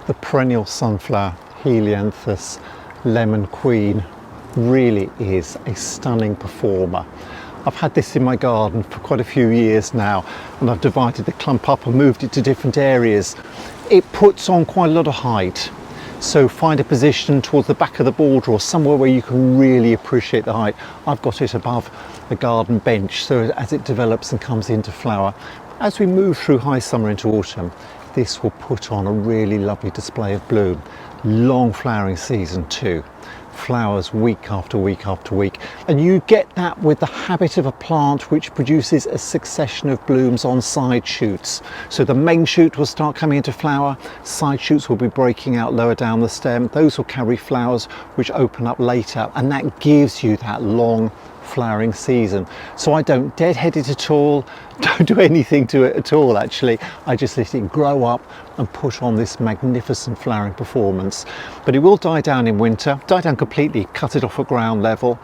The perennial sunflower, Helianthus Lemon Queen, really is a stunning performer. I've had this in my garden for quite a few years now, and I've divided the clump up and moved it to different areas. It puts on quite a lot of height, so find a position towards the back of the border or somewhere where you can really appreciate the height. I've got it above the garden bench, so as it develops and comes into flower, as we move through high summer into autumn, this will put on a really lovely display of bloom. Long flowering season too. Flowers week after week after week, and you get that with the habit of a plant which produces a succession of blooms on side shoots. So the main shoot will start coming into flower, side shoots will be breaking out lower down the stem, those will carry flowers which open up later, and that gives you that long flowering season. So I don't deadhead it at all, don't do anything to it at all actually. I just let it grow up and put on this magnificent flowering performance. But it will die down in winter, die down completely, cut it off at ground level.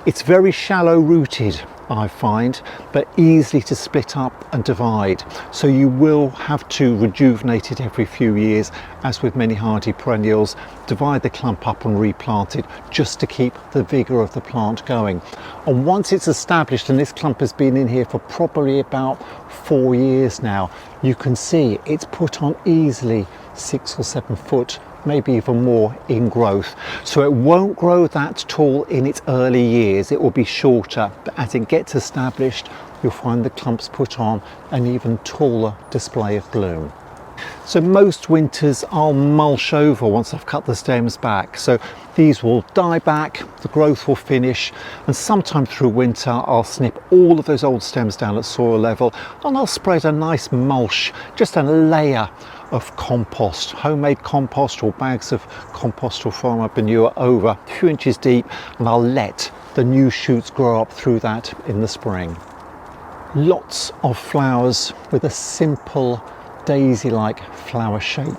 It's very shallow rooted, I find, but easily to split up and divide. So you will have to rejuvenate it every few years, as with many hardy perennials, divide the clump up and replant it just to keep the vigour of the plant going. And once it's established, and this clump has been in here for probably about 4 years now, you can see it's put on easily 6 or 7 foot, maybe even more in growth. So it won't grow that tall in its early years, it will be shorter, but as it gets established, you'll find the clumps put on an even taller display of bloom. So most winters I'll mulch over once I've cut the stems back. So these will die back, the growth will finish, and sometime through winter I'll snip all of those old stems down at soil level, and I'll spread a nice mulch, just a layer of compost, homemade compost or bags of compost or farm manure over a few inches deep, and I'll let the new shoots grow up through that in the spring. Lots of flowers with a simple daisy-like flower shape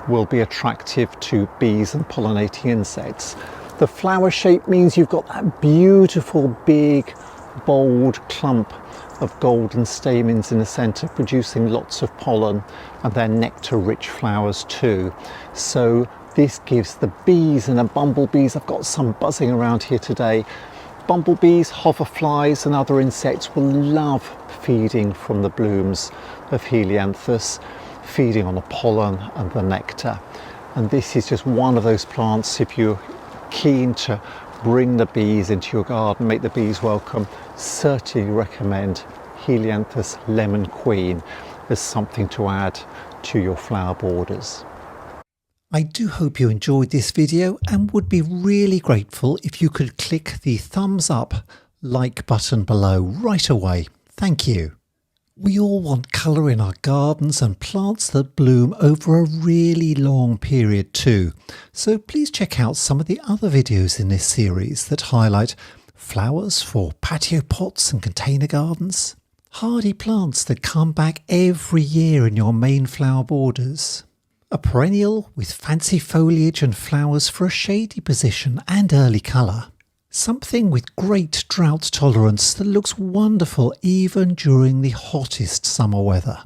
will be attractive to bees and pollinating insects. The flower shape means you've got that beautiful big bold clump of golden stamens in the centre producing lots of pollen, and they're nectar rich flowers too. So this gives the bees and the bumblebees, I've got some buzzing around here today, bumblebees, hoverflies and other insects will love feeding from the blooms of Helianthus, feeding on the pollen and the nectar. And this is just one of those plants, if you're keen to bring the bees into your garden, make the bees welcome, certainly recommend Helianthus Lemon Queen as something to add to your flower borders. I do hope you enjoyed this video and would be really grateful if you could click the thumbs up like button below right away. Thank you. We all want colour in our gardens and plants that bloom over a really long period too. So please check out some of the other videos in this series that highlight flowers for patio pots and container gardens, hardy plants that come back every year in your main flower borders, a perennial with fancy foliage and flowers for a shady position and early colour, something with great drought tolerance that looks wonderful even during the hottest summer weather.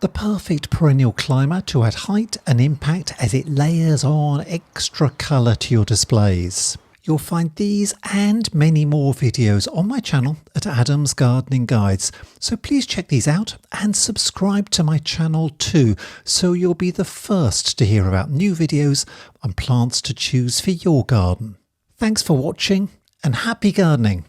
The perfect perennial climber to add height and impact as it layers on extra colour to your displays. You'll find these and many more videos on my channel at Adam's Gardening Guides, so please check these out and subscribe to my channel too, so you'll be the first to hear about new videos and plants to choose for your garden. Thanks for watching and happy gardening!